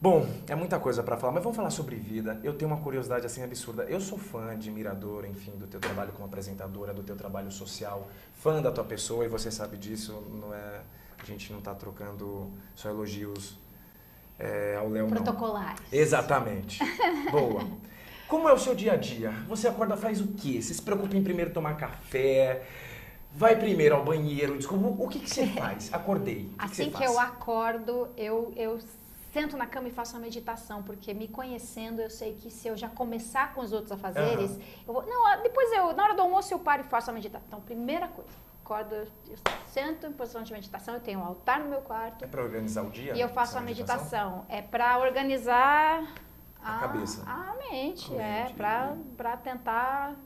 Bom, é muita coisa para falar, mas vamos falar sobre vida. Eu tenho uma curiosidade assim absurda. Eu sou fã, admirador, enfim, do teu trabalho como apresentadora, do teu trabalho social, fã da tua pessoa, e você sabe disso, não é, a gente não está trocando só elogios ao Léo, não. Protocolares. Exatamente. Boa. Como é o seu dia a dia? Você acorda, faz o quê? Você se preocupa em primeiro tomar café? Vai primeiro ao banheiro? O que você faz? Acordei. Assim que eu acordo, eu sento na cama e faço uma meditação, porque me conhecendo, eu sei que se eu já começar com os outros afazeres, eu vou... Não, depois na hora do almoço eu paro e faço a meditação. Então, primeira coisa, acordo, eu sento em posição de meditação, eu tenho um altar no meu quarto. É para organizar o dia? E eu faço a meditação. É para organizar a cabeça. A mente, para tentar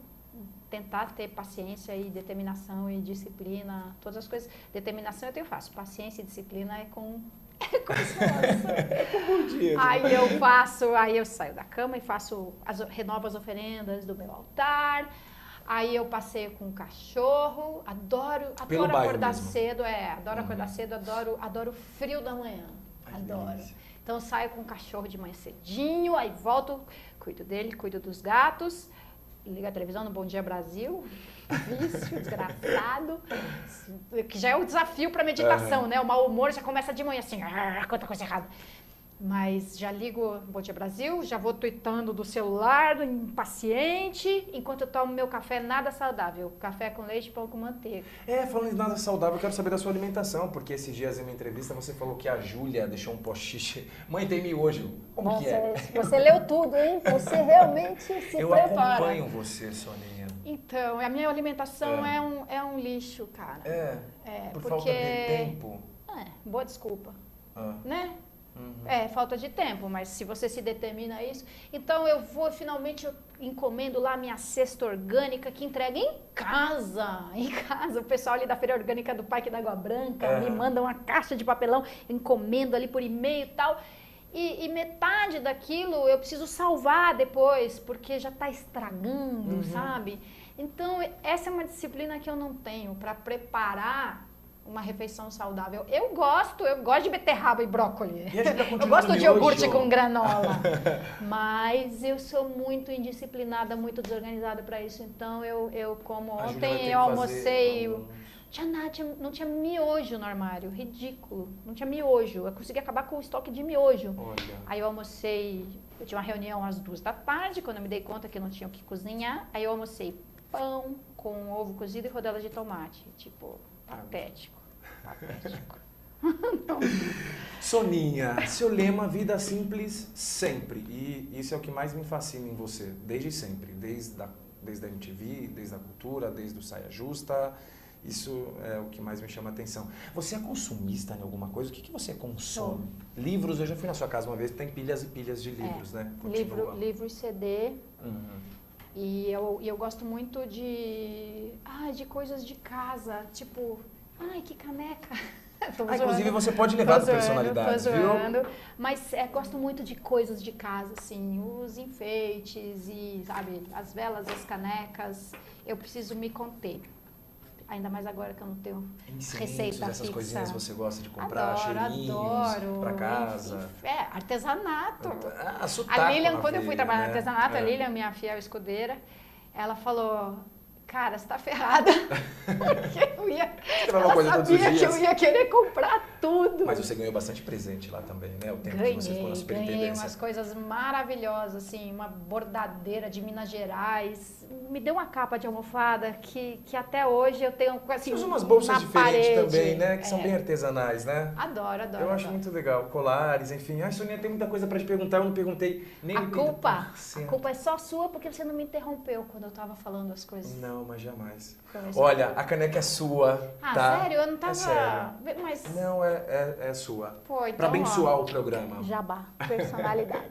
ter paciência e determinação e disciplina, todas as coisas. Determinação eu tenho fácil, paciência e disciplina é com Aí eu saio da cama e renovo as oferendas do meu altar. Aí eu passeio com o cachorro, adoro acordar cedo, acordar cedo, adoro o frio da manhã. Adoro. Então eu saio com o cachorro de manhã cedinho, aí volto, cuido dele, cuido dos gatos, ligo a televisão no Bom Dia Brasil. Vício, desgraçado, que já é um desafio para meditação, né? O mau humor já começa de manhã assim, quanta coisa errada. Mas já ligo Bom Dia Brasil, já vou tweetando do celular, impaciente, enquanto eu tomo meu café nada saudável. Café com leite e pão com manteiga. Falando em nada saudável, eu quero saber da sua alimentação, porque esses dias em uma entrevista você falou que a Júlia deixou um post-it. Mãe, tem miojo. Como que é? Você leu tudo, hein? Você realmente se prepara. Eu acompanho você, Soninha. Então, a minha alimentação é um lixo, cara. Por falta de tempo. Boa desculpa. Né? Falta de tempo, mas se você se determina a isso... Então, eu finalmente encomendo lá minha cesta orgânica que entrega em casa. Em casa, o pessoal ali da Feira Orgânica do Parque da Água Branca me manda uma caixa de papelão, encomendo ali por e-mail e tal... E metade daquilo eu preciso salvar depois, porque já está estragando, sabe? Então, essa é uma disciplina que eu não tenho para preparar uma refeição saudável. Eu gosto de beterraba e brócolis. Eu gosto de iogurte com granola. Mas eu sou muito indisciplinada, muito desorganizada para isso. Então, eu como ontem, eu almocei... Não tinha miojo no armário, ridículo, não tinha miojo, eu consegui acabar com o estoque de miojo. Olha. Aí eu almocei, eu tinha uma reunião às 2 da tarde, quando eu me dei conta que eu não tinha o que cozinhar, aí eu almocei pão com ovo cozido e rodela de tomate, tipo, patético. Soninha, seu lema, vida simples sempre, e isso é o que mais me fascina em você, desde sempre, desde a MTV, desde a cultura, desde o Saia Justa. Isso é o que mais me chama a atenção. Você é consumista em alguma coisa? O que você consome? Livros, eu já fui na sua casa uma vez, tem pilhas e pilhas de livros, né? Livro e CD. E eu gosto muito de coisas de casa, tipo, que caneca. Inclusive você pode levar para personalidades, viu? Mas gosto muito de coisas de casa, assim, os enfeites e, sabe, as velas, as canecas. Eu preciso me conter. Ainda mais agora que eu não tenho receita essas fixa. Coisinhas você gosta de comprar, adoro para casa. Artesanato. Sotaco a Lilian, quando eu fui trabalhar no artesanato, a Lilian, minha fiel escudeira, ela falou, cara, você tá ferrada. Porque eu ia, Uma coisa ela todos os sabia que dias. eu ia querer comprar tudo. Mas você ganhou bastante presente lá também, né? O tempo que você ficou na Ganhei superintendência. umas coisas maravilhosas, assim, uma bordadeira de Minas Gerais. Me deu uma capa de almofada que até hoje eu tenho assim, Você usa umas bolsas na diferentes parede. também, né? Que são bem artesanais, né? Adoro, adoro. Eu acho adoro. muito legal. Colares, enfim. Ai, Soninha, tem muita coisa pra te perguntar, eu não perguntei nem A 80%. culpa é só sua porque você não me interrompeu quando eu tava falando as coisas. Não, mas jamais. Começou. Olha, a caneca é sua, Ah, tá? sério? Eu não tava... É sério. Mas... Não, é sua. Pô, então, Pra abençoar ó, o programa. Jabá, personalidade.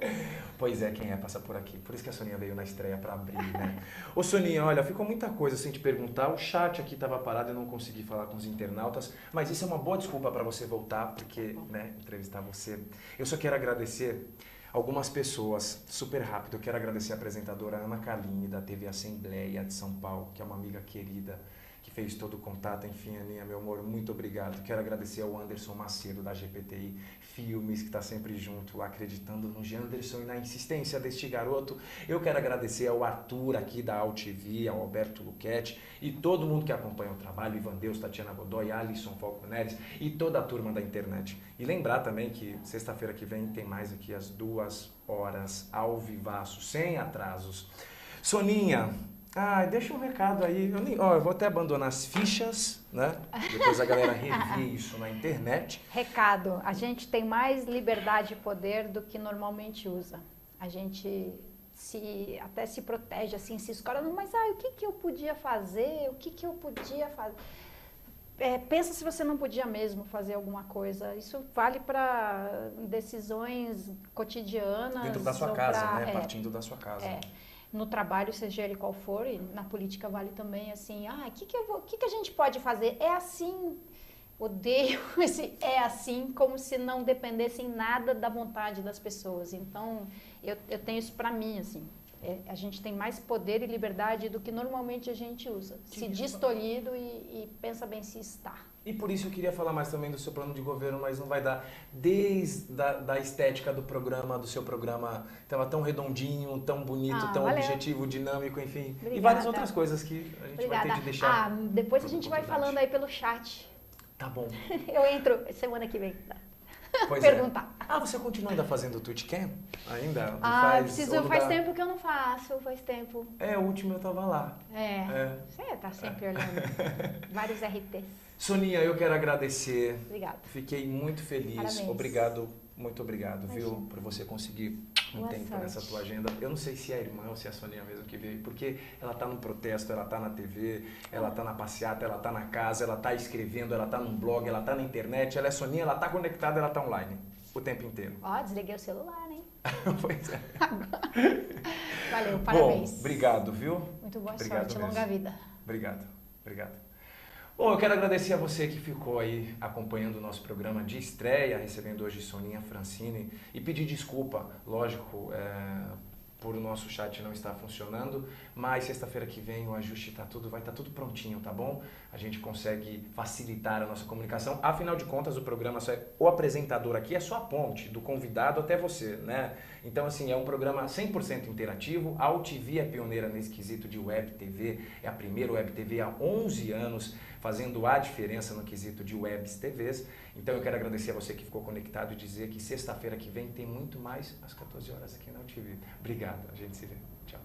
Pois é, quem é passa por aqui. Por isso que a Soninha veio na estreia pra abrir, né? Ô Soninha, olha, ficou muita coisa sem te perguntar. O chat aqui tava parado, eu não consegui falar com os internautas. Mas isso é uma boa desculpa pra você voltar, porque, né, entrevistar você. Eu só quero agradecer algumas pessoas, super rápido. Eu quero agradecer a apresentadora Ana Caline, da TV Assembleia de São Paulo, que é uma amiga querida, que fez todo o contato. Enfim, Aninha, meu amor, muito obrigado. Quero agradecer ao Anderson Macedo, da GPTI Filmes, que está sempre junto, acreditando no Janderson e na insistência deste garoto. Eu quero agradecer ao Arthur, aqui da AltV, ao Alberto Luchetti e todo mundo que acompanha o trabalho, Ivan Deus, Tatiana Godoy, Alisson Falco Neres e toda a turma da internet. E lembrar também que sexta-feira que vem tem mais aqui às 2 horas, ao vivaço, sem atrasos. Soninha, deixa um recado aí. Eu vou até abandonar as fichas, né? Depois a galera revê isso na internet. Recado, a gente tem mais liberdade e poder do que normalmente usa. A gente até se protege, assim, se escolhe, mas o que eu podia fazer? O que eu podia fazer? Pensa se você não podia mesmo fazer alguma coisa. Isso vale para decisões cotidianas. Dentro da sua casa, né? Partindo da sua casa. No trabalho, seja ele qual for, e na política vale também, assim, o que a gente pode fazer? É assim, odeio esse é assim, como se não dependesse em nada da vontade das pessoas. Então, eu tenho isso pra mim, assim, a gente tem mais poder e liberdade do que normalmente a gente usa. Se diz tolhido e pensa bem se está. E por isso eu queria falar mais também do seu plano de governo, mas não vai dar. Desde da estética do seu programa, estava tão redondinho, tão bonito, tão objetivo, dinâmico, enfim. Obrigada. E várias outras coisas que a gente vai ter de deixar. Depois a gente vai falando aí pelo chat. Tá bom. Eu entro semana que vem. Pois perguntar. Você continua ainda fazendo o Twitchcam? Ainda? Faz tempo que eu não faço, faz tempo. O último eu tava lá. Você tá sempre olhando vários RTs. Soninha, eu quero agradecer. Obrigada. Fiquei muito feliz. Parabéns. Obrigado, muito obrigado, viu? Por você conseguir Boa tempo sorte. nessa tua agenda. Eu não sei se é a irmã ou se é a Soninha mesmo que veio, porque ela tá no protesto, ela tá na TV, ela tá na passeata, ela tá na casa, ela tá escrevendo, ela tá num blog, ela tá na internet, ela é Soninha, ela tá conectada, ela tá online o tempo inteiro. Desliguei o celular, hein? Pois é. Valeu, parabéns. Bom, obrigado, viu? Muito boa Obrigado sorte, mesmo. longa vida. Obrigado. Bom, eu quero agradecer a você que ficou aí acompanhando o nosso programa de estreia, recebendo hoje Soninha Francini, e pedir desculpa, lógico, por o nosso chat não estar funcionando, mas sexta-feira que vem o ajuste vai estar tudo prontinho, tá bom? A gente consegue facilitar a nossa comunicação. Afinal de contas, o programa o apresentador aqui é só a ponte do convidado até você, né? Então, assim, é um programa 100% interativo. A AltV é pioneira nesse quesito de web TV, é a primeira web TV há 11 anos, fazendo a diferença no quesito de webs TVs. Então eu quero agradecer a você que ficou conectado e dizer que sexta-feira que vem tem muito mais às 14 horas aqui na AltV. Obrigado, a gente se vê. Tchau.